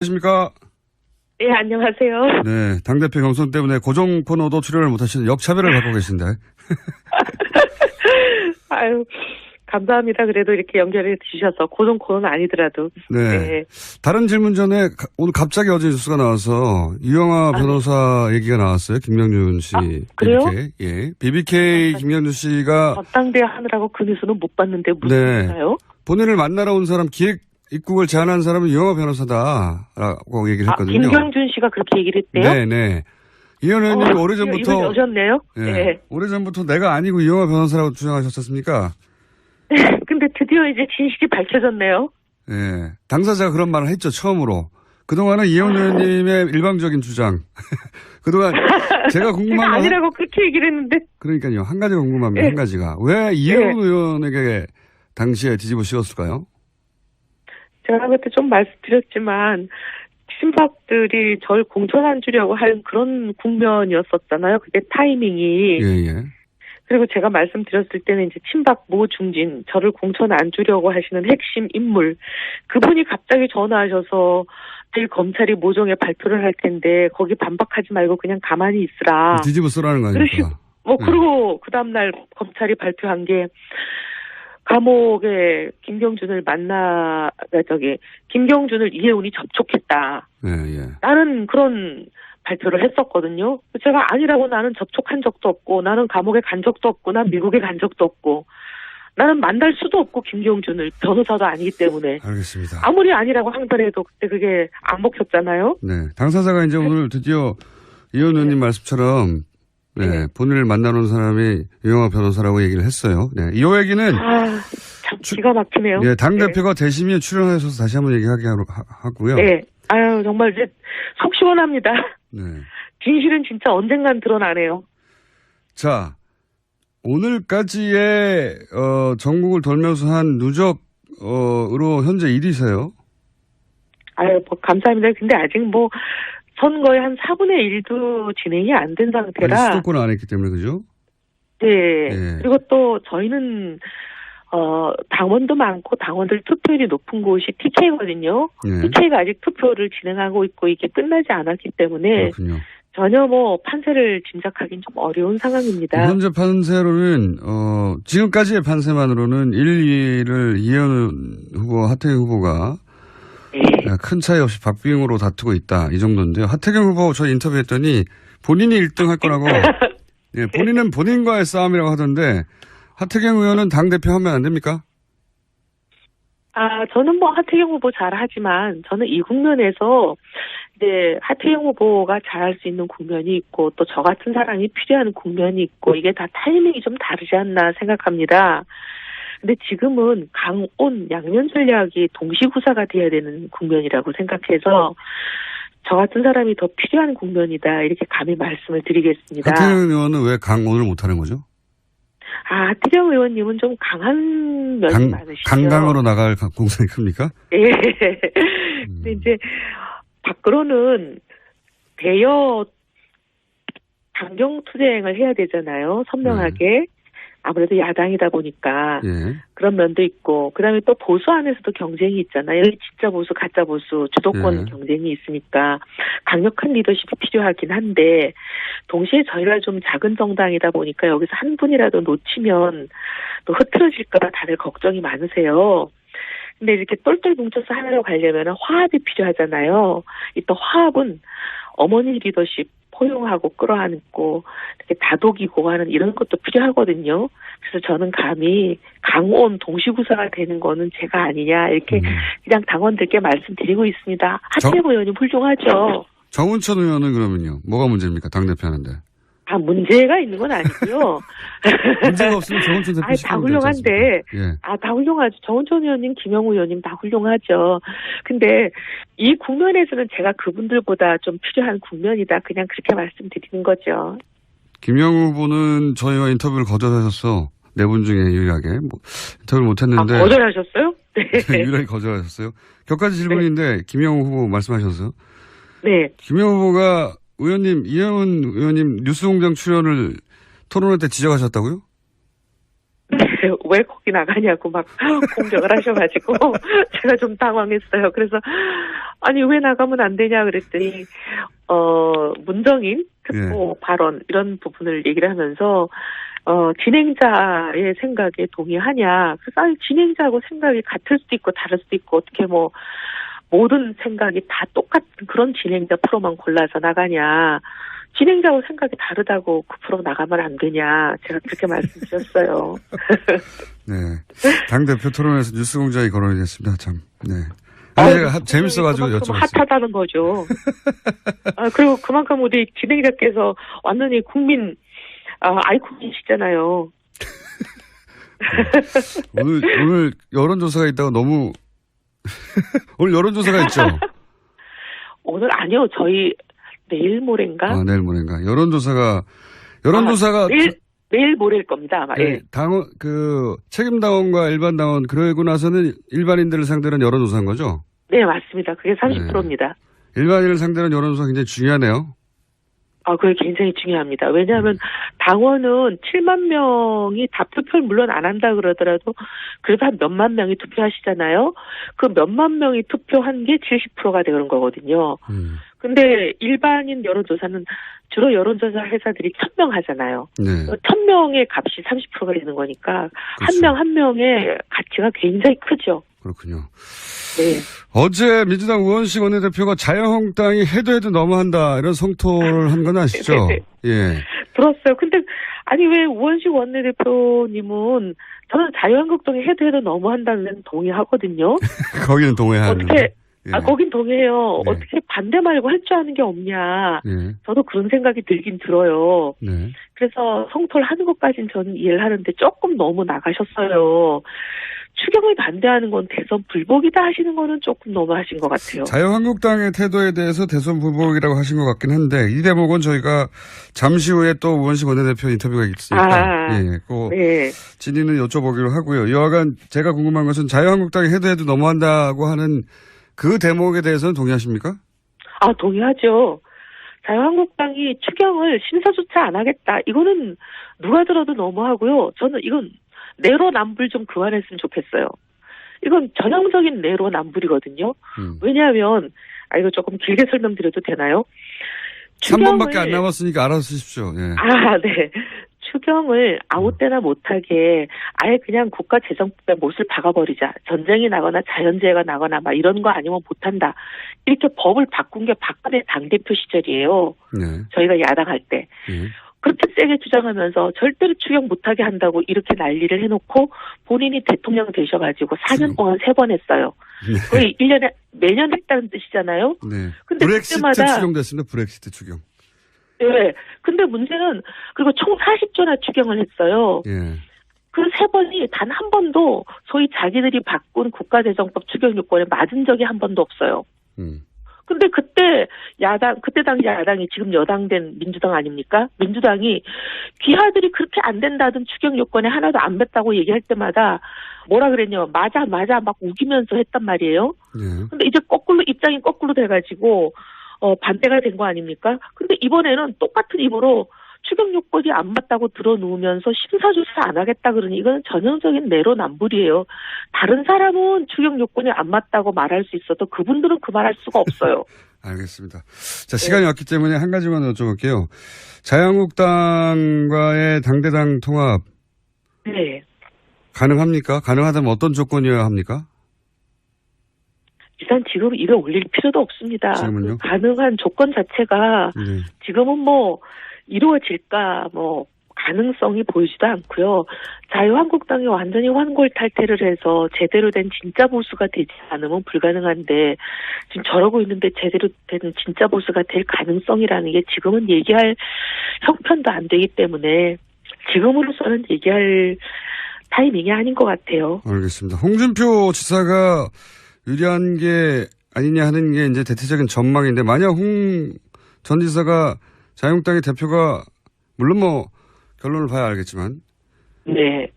안녕하십니까? 네, 안녕하세요. 네, 당대표 경선 때문에 고정 코너도 출연을 못하시는 역차별을 받고 계신데. 아유, 감사합니다. 그래도 이렇게 연결해 주셔서 고정 코너는 아니더라도. 네. 네. 다른 질문 전에 오늘 갑자기 어제 뉴스가 나와서 이영하 변호사 얘기가 나왔어요. 김명준 씨. 그래요? BBK. 예. BBK 김명준 씨가 전당대 하느라고 그 뉴스는 못 봤는데 무슨 네. 일인가요? 본인을 만나러 온 사람 기획 입국을 제안한 사람은 이영하 변호사다라고 얘기를 했거든요. 김경준 씨가 그렇게 얘기를 했대요? 네네. 이현 의원님이 오래전부터 이분 여셨네요? 예, 네. 오래전부터 내가 아니고 이영하 변호사라고 주장하셨었습니까? 근데 드디어 이제 진실이 밝혀졌네요. 예. 당사자가 그런 말을 했죠, 처음으로. 그동안은 이현 의원님의 일방적인 주장. 그동안 제가 궁금한 제가 건. 아니라고 그렇게 얘기를 했는데. 그러니까요. 한 가지가 궁금합니다. 네. 한 가지가. 왜 이현 네. 의원에게 당시에 뒤집어 씌웠을까요? 제가 그때 좀 말씀드렸지만, 친박들이 절 공천 안 주려고 한 그런 국면이었었잖아요. 그게 타이밍이. 예, 예. 그리고 제가 말씀드렸을 때는 이제 친박 모 중진, 저를 공천 안 주려고 하시는 핵심 인물, 그분이 갑자기 전화하셔서 내일 검찰이 모종의 발표를 할 텐데 거기 반박하지 말고 그냥 가만히 있으라. 뒤집어 쓰라는 거 아닙니까? 그리고 그 다음날 검찰이 발표한 게 감옥에 김경준을 김경준을 이해운이 접촉했다. 예, 예. 나는 그런 발표를 했었거든요. 제가 아니라고 나는 접촉한 적도 없고, 나는 감옥에 간 적도 없고, 난 미국에 간 적도 없고, 나는 만날 수도 없고, 김경준을 변호사도 아니기 때문에. 알겠습니다. 아무리 아니라고 항변해도 그때 그게 안 먹혔잖아요. 네. 당사자가 이제 오늘 드디어 이현 의원님 말씀처럼 네, 본인을 만나는 사람이 이영하 변호사라고 얘기를 했어요. 네. 이 얘기는 참 기가 막히네요. 네, 당대표가 대심에 출연하셔서 다시 한번 얘기하게 하고요. 네. 아유, 정말 이제 속 시원합니다. 네. 진실은 진짜 언젠간 드러나네요. 자, 오늘까지의 전국을 돌면서 한 누적으로 현재 1위세요. 아유, 감사합니다. 근데 아직 선거의 한 4분의 1도 진행이 안 된 상태라. 수도권을 안 했기 때문에, 그죠? 네. 네. 그리고 또 저희는 당원도 많고 당원들 투표율이 높은 곳이 TK거든요. 네. TK가 아직 투표를 진행하고 있고 이게 끝나지 않았기 때문에 그렇군요. 전혀 판세를 짐작하기는 좀 어려운 상황입니다. 현재 판세로는 지금까지의 판세만으로는 1, 2를 이현 후보, 하태경 후보가 네. 큰 차이 없이 박빙으로 다투고 있다. 이 정도인데요. 하태경 후보 저희 인터뷰했더니 본인이 1등 할 거라고. 예, 본인은 본인과의 싸움이라고 하던데 하태경 의원은 당대표 하면 안 됩니까? 저는 하태경 후보 잘하지만 저는 이 국면에서 이제 하태경 후보가 잘할 수 있는 국면이 있고 또 저 같은 사람이 필요한 국면이 있고 이게 다 타이밍이 좀 다르지 않나 생각합니다. 근데 지금은 강온 양면 전략이 동시구사가 돼야 되는 국면이라고 생각해서 저 같은 사람이 더 필요한 국면이다 이렇게 감히 말씀을 드리겠습니다. 하태경 의원은 왜 강온을 못하는 거죠? 하태경 의원님은 좀 강한 면이 많으시죠. 강강으로 나갈 공산이 큽니까? 예. 근데 이제 밖으로는 대여 강경투쟁을 해야 되잖아요. 선명하게. 아무래도 야당이다 보니까 예. 그런 면도 있고 그다음에 또 보수 안에서도 경쟁이 있잖아요. 진짜 보수, 가짜 보수, 주도권 경쟁이 있으니까 강력한 리더십이 필요하긴 한데 동시에 저희가 좀 작은 정당이다 보니까 여기서 한 분이라도 놓치면 또 흐트러질까 봐 다들 걱정이 많으세요. 근데 이렇게 똘똘 뭉쳐서 하나로 가려면 화합이 필요하잖아요. 이 또 화합은 어머니 리더십 포용하고 끌어안고 이렇게 다독이고 하는 이런 것도 필요하거든요. 그래서 저는 감히 강온 동시구사가 되는 거는 제가 아니냐 이렇게 그냥 당원들께 말씀드리고 있습니다. 하태경 의원님 훌륭하죠. 정운천 의원은 그러면요. 뭐가 문제입니까? 당대표 하는데. 문제가 있는 건 아니고요. 문제가 없으면 정운천 대표 다 훌륭한데, 예. 다 훌륭하죠. 정운천 의원님, 김영우 의원님 다 훌륭하죠. 근데 이 국면에서는 제가 그분들보다 좀 필요한 국면이다. 그냥 그렇게 말씀드리는 거죠. 김영우 후보는 저희와 인터뷰를 거절하셨어. 네 분 중에 유일하게. 인터뷰를 못했는데. 거절하셨어요? 네. 유일하게 거절하셨어요. 격가지 질문인데, 네. 김영우 후보 말씀하셨어요? 네. 김영우 후보가 의원님, 이혜원 의원님 뉴스공장 출연을 토론회 때 지적하셨다고요? 왜 거기 나가냐고 막 공격을 하셔가지고 제가 좀 당황했어요. 그래서 아니 왜 나가면 안 되냐 그랬더니 문정인 특보 발언 이런 부분을 얘기를 하면서 진행자의 생각에 동의하냐. 그래서 아니, 진행자하고 생각이 같을 수도 있고 다를 수도 있고 어떻게 뭐 모든 생각이 다 똑같은 그런 진행자 프로만 골라서 나가냐. 진행자하고 생각이 다르다고 그 프로 나가면 안 되냐. 제가 그렇게 말씀드렸어요. 네. 당대표 토론에서 뉴스공장이 거론이 됐습니다. 참. 네. 재밌어가지고 여쭤봤어요. 핫하다는 거죠. 그리고 그만큼 우리 진행자께서 완전히 국민, 아이콘이시잖아요. 오늘 여론조사가 있다고 너무, 오늘 여론조사가 있죠? 오늘 아니요. 저희 내일 모레인가? 내일 모레인가. 여론조사가 내일 모레일 겁니다. 아마. 네, 당원, 책임 당원과 일반 당원, 그러고 나서는 일반인들을 상대로 한 여론조사인 거죠? 네, 맞습니다. 그게 30%입니다. 네. 일반인을 상대로 한 여론조사 굉장히 중요하네요. 그게 굉장히 중요합니다. 왜냐하면 당원은 7만 명이 다 투표를 물론 안 한다 그러더라도 그래도 한 몇만 명이 투표하시잖아요. 그 몇만 명이 투표한 게 70%가 되는 거거든요. 근데 일반인 여론조사는 주로 여론조사 회사들이 1000명 하잖아요. 네. 1000명의 값이 30%가 되는 거니까 그렇죠. 한 명 한 명의 가치가 굉장히 크죠. 그렇군요. 네. 어제 민주당 우원식 원내대표가 자유한국당이 해도 너무한다 이런 성토를 한 건 아시죠? 예. 들었어요. 근데 아니 왜 우원식 원내대표님은 저는 자유한국당이 해도 너무한다는 데는 동의하거든요. 거기는 동의하는. 어떻게 예. 거긴 동의해요. 네. 어떻게 반대 말고 할 줄 아는 게 없냐. 예. 저도 그런 생각이 들긴 들어요. 네. 그래서 성토를 하는 것까지는 저는 이해를 하는데 조금 너무 나가셨어요. 추경을 반대하는 건 대선 불복이다 하시는 거는 조금 너무 하신 것 같아요. 자유한국당의 태도에 대해서 대선 불복이라고 하신 것 같긴 한데 이 대목은 저희가 잠시 후에 또 우원식 원내대표 인터뷰가 있으니까 네. 진위는 여쭤보기로 하고요. 여하간 제가 궁금한 것은 자유한국당이 해도 너무한다고 하는 그 대목에 대해서는 동의하십니까? 동의하죠. 자유한국당이 추경을 심사조차 안 하겠다. 이거는 누가 들어도 너무하고요. 저는 이건 내로남불 좀 그만했으면 좋겠어요. 이건 전형적인 내로남불이거든요. 왜냐하면 이거 조금 길게 설명드려도 되나요? 3번밖에 안 남았으니까 알아서 쓰십시오. 예. 네. 추경을 아무 때나 못하게 아예 그냥 국가재정법에 못을 박아버리자. 전쟁이 나거나 자연재해가 나거나 막 이런 거 아니면 못한다. 이렇게 법을 바꾼 게 박근혜 당대표 시절이에요. 네. 저희가 야당할 때. 네. 그렇게 세게 주장하면서 절대로 추경 못하게 한다고 이렇게 난리를 해놓고 본인이 대통령 되셔가지고 4년 동안 3번 했어요. 네. 거의 1년에 매년 했다는 뜻이잖아요. 네. 근데 브렉시트 그때마다 추경됐습니다. 브렉시트 추경. 네. 근데 문제는 그리고 총 40조나 추경을 했어요. 예. 그 3번이 단 한 번도 소위 자기들이 바꾼 국가재정법 추경 요건에 맞은 적이 한 번도 없어요. 근데 그때 당시 야당이 지금 여당된 민주당 아닙니까? 민주당이 귀하들이 그렇게 안 된다던 추경 요건에 하나도 안 뱉다고 얘기할 때마다 뭐라 그랬냐. 맞아 막 우기면서 했단 말이에요. 예. 근데 이제 입장이 거꾸로 돼가지고 반대가 된 거 아닙니까? 근데 이번에는 똑같은 입으로 추경 요건이 안 맞다고 들어놓으면서 심사조사 안 하겠다 그러니 이건 전형적인 내로남불이에요. 다른 사람은 추경 요건이 안 맞다고 말할 수 있어도 그분들은 그 말할 수가 없어요. 알겠습니다. 자, 시간이 없기 때문에 한 가지만 여쭤볼게요. 자유한국당과의 당대당 통합 네. 가능합니까? 가능하다면 어떤 조건이어야 합니까? 일단 지금 입에 올릴 필요도 없습니다. 지금은요? 그 가능한 조건 자체가 네. 지금은 이루어질까 가능성이 보이지도 않고요. 자유한국당이 완전히 환골탈태를 해서 제대로 된 진짜 보수가 되지 않으면 불가능한데 지금 저러고 있는데 제대로 된 진짜 보수가 될 가능성이라는 게 지금은 얘기할 형편도 안 되기 때문에 지금으로서는 얘기할 타이밍이 아닌 것 같아요. 알겠습니다. 홍준표 지사가 유리한 게 아니냐 하는 게 이제 대체적인 전망인데 만약 홍 전 지사가 자유한국당의 대표가 물론 결론을 봐야 알겠지만 네.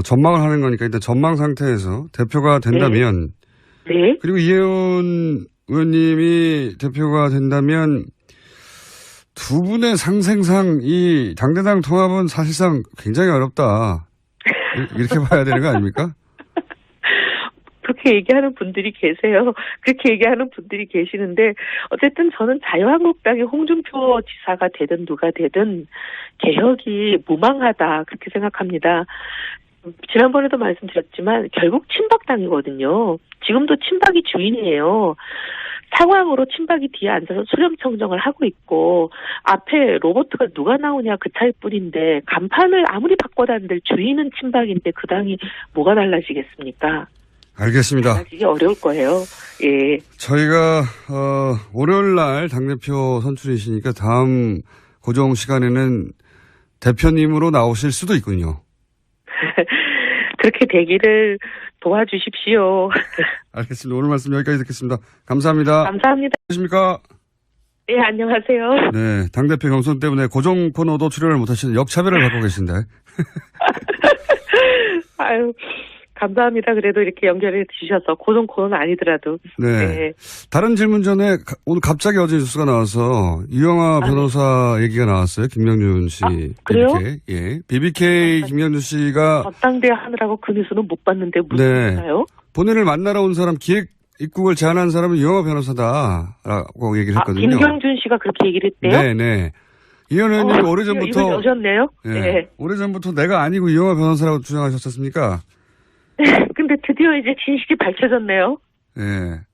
전망을 하는 거니까 일단 전망 상태에서 대표가 된다면 네. 그리고 이혜원 의원님이 대표가 된다면 두 분의 상생상 이 당대당 통합은 사실상 굉장히 어렵다. 이렇게 봐야 되는 거 아닙니까? 그렇게 얘기하는 분들이 계세요. 그렇게 얘기하는 분들이 계시는데 어쨌든 저는 자유한국당의 홍준표 지사가 되든 누가 되든 개혁이 무망하다 그렇게 생각합니다. 지난번에도 말씀드렸지만 결국 친박당이거든요. 지금도 친박이 주인이에요. 상황으로 친박이 뒤에 앉아서 수렴청정을 하고 있고 앞에 로봇가 누가 나오냐 그 차이뿐인데 간판을 아무리 바꿔다는데 주인은 친박인데 그 당이 뭐가 달라지겠습니까? 알겠습니다. 달라지기 어려울 거예요. 예. 저희가 월요일 날 당대표 선출이시니까 다음 고정 시간에는 대표님으로 나오실 수도 있군요. 그렇게 되기를 도와주십시오. 알겠습니다. 오늘 말씀 여기까지 듣겠습니다. 감사합니다. 감사합니다. 안녕하십니까? 네, 안녕하세요. 네, 당대표 경선 때문에 고정 코너도 출연을 못하시는 역차별을 갖고 계신데. 아유, 감사합니다. 그래도 이렇게 연결해 주셔서 고정 코너는 아니더라도. 네. 네. 다른 질문 전에 오늘 갑자기 어제 뉴스가 나와서 유영아 변호사 얘기가 나왔어요. 김명준 씨. 그래요? BBK. 예. BBK 김명준 씨가 전당대 하느라고 그 뉴스는 못 봤는데 무슨 네. 일인가요? 본인을 만나러 온 사람 기획 입국을 제안한 사람은 유영아 변호사다라고 얘기를 했거든요. 김경준 씨가 그렇게 얘기를 했대요? 네네. 이현 의원님이 오래전부터 이분 여셨네요. 예, 네. 오래전부터 내가 아니고 유영아 변호사라고 주장하셨었습니까? 근데 드디어 이제 진실이 밝혀졌네요. 예.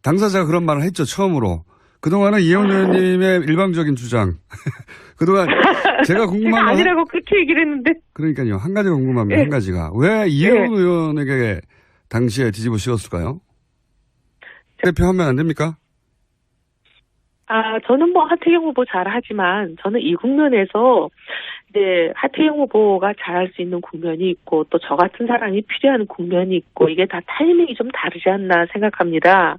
당사자가 그런 말을 했죠, 처음으로. 그동안은 이현 의원님의 일방적인 주장. 그동안 제가 궁금한 제가 건 아니라고 그렇게 얘기를 했는데. 그러니까요. 한 가지가 궁금합니다. 네. 한 가지가. 왜 이현 네. 의원에게 당시에 뒤집어 씌웠을까요? 대표 하면 안 됩니까? 저는 뭐 하태경 후보 잘하지만 저는 이 국면에서 이제 하태경 후보가 잘할 수 있는 국면이 있고 또 저 같은 사람이 필요한 국면이 있고 이게 다 타이밍이 좀 다르지 않나 생각합니다.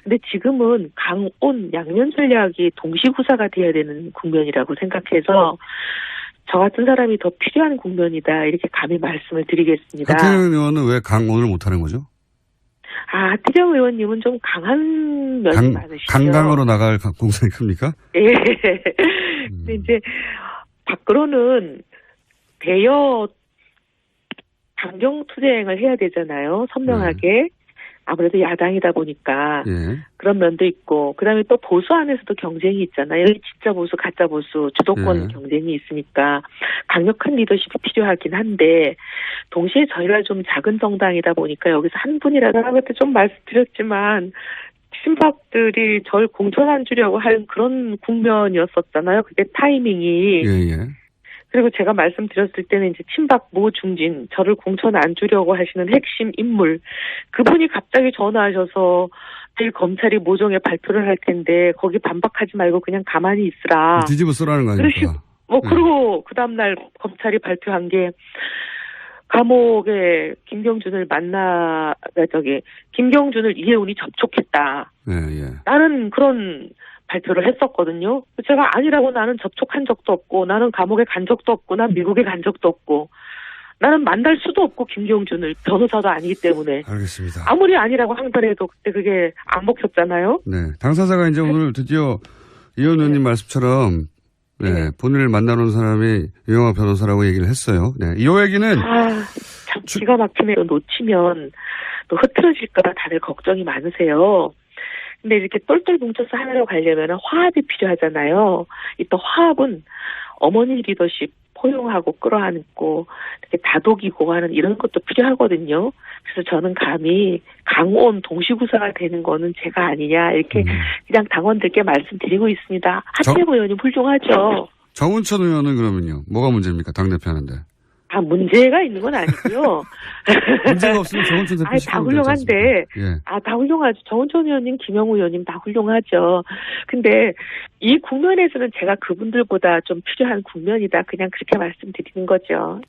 근데 지금은 강온 양면 전략이 동시구사가 돼야 되는 국면이라고 생각해서 저 같은 사람이 더 필요한 국면이다 이렇게 감히 말씀을 드리겠습니다. 하태경 의원은 왜 강온을 못하는 거죠? 하태경 의원님은 좀 강한 면이 많으시죠. 강강으로 나갈 공산이 큽니까? 예. 근데 이제 밖으로는 대여 강경 투쟁을 해야 되잖아요. 선명하게. 아무래도 야당이다 보니까 예. 그런 면도 있고 그다음에 또 보수 안에서도 경쟁이 있잖아요. 진짜 보수, 가짜 보수, 주도권 경쟁이 있으니까 강력한 리더십이 필요하긴 한데 동시에 저희가 좀 작은 정당이다 보니까 여기서 한 분이라도 하는 것도 좀 말씀드렸지만 친박들이 절 공천 안 주려고 하는 그런 국면이었었잖아요. 그때 타이밍이. 예. 그리고 제가 말씀드렸을 때는 이제 친박 모 중진, 저를 공천 안 주려고 하시는 핵심 인물, 그분이 갑자기 전화하셔서 내일 검찰이 모종의 발표를 할 텐데 거기 반박하지 말고 그냥 가만히 있으라. 뒤집어 쓰라는 거 아닙니까? 그리고 그 다음날 검찰이 발표한 게 감옥에 김경준을 김경준을 이해운이 접촉했다. 예. 나는 그런 발표를 했었거든요. 제가 아니라고 나는 접촉한 적도 없고 나는 감옥에 간 적도 없고 난 미국에 간 적도 없고 나는 만날 수도 없고 김경준을 변호사도 아니기 때문에. 알겠습니다. 아무리 아니라고 하더라도 그때 그게 안 먹혔잖아요. 네. 당사자가 이제 오늘 드디어 이현 의원님 말씀처럼 본인을 만나러 온 사람이 유영아 변호사라고 얘기를 했어요. 네. 이 얘기는 참 기가 막히네. 놓치면 또 흐트러질까 다들 걱정이 많으세요. 근데 이렇게 똘똘 뭉쳐서 하나로 가려면 화합이 필요하잖아요. 이 또 화합은 어머니 리더십 포용하고 끌어안고 이렇게 다독이고 하는 이런 것도 필요하거든요. 그래서 저는 감히 강온 동시구사가 되는 거는 제가 아니냐 이렇게 그냥 당원들께 말씀드리고 있습니다. 하태경 의원님 훌륭하죠. 정운천 의원은 그러면요. 뭐가 문제입니까? 당대표 하는데. 문제가 있는 건 아니고요. 문제가 없으면 정운천 대표 다 훌륭한데. 예. 다 훌륭하죠. 정운천 의원님, 김영우 의원님 다 훌륭하죠. 근데 이 국면에서는 제가 그분들보다 좀 필요한 국면이다. 그냥 그렇게 말씀드리는 거죠.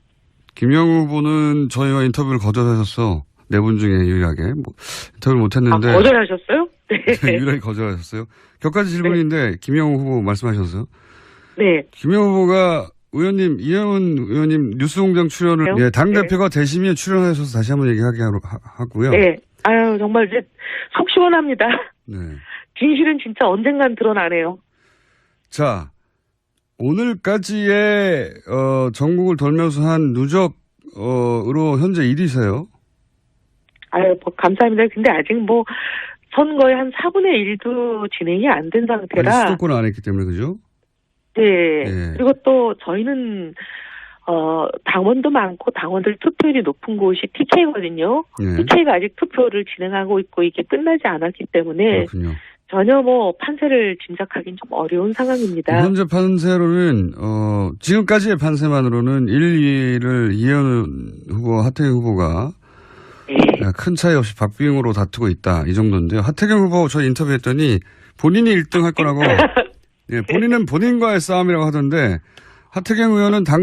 김영우 후보는 저희와 인터뷰를 거절하셨어. 네 분 중에 유일하게. 인터뷰를 못했는데. 거절하셨어요? 네. 유일하게 거절하셨어요. 몇 가지 질문인데 김영우 후보 말씀하셨어요. 네. 김영우 후보가 의원님, 이혜원 의원님 뉴스공장 출연을 당대표가 되시면 출연하셔서 다시 한번 얘기하게 하고요. 네. 정말 이제 속 시원합니다. 네. 진실은 진짜 언젠간 드러나네요. 자, 오늘까지의 전국을 돌면서 한 누적 으로 현재 1위세요. 아유, 뭐, 감사합니다. 근데 아직 뭐, 선거의 한 4분의 1도 진행이 안 된 상태라. 아직 수도권을 안 했기 때문에, 그죠? 네. 예. 그리고 또 저희는, 당원도 많고 당원들 투표율이 높은 곳이 TK거든요. 예. TK가 아직 투표를 진행하고 있고 이게 끝나지 않았기 때문에 그렇군요. 전혀 뭐 판세를 짐작하기는 좀 어려운 상황입니다. 현재 판세로는, 지금까지의 판세만으로는 1, 2위를 이현우 후보, 하태경 후보가 네. 큰 차이 없이 박빙으로 다투고 있다. 이 정도인데요. 하태경 후보 저희 인터뷰했더니 본인이 1등 할 거라고, 예, 본인은 본인과의 싸움이라고 하던데, 하태경 의원은 당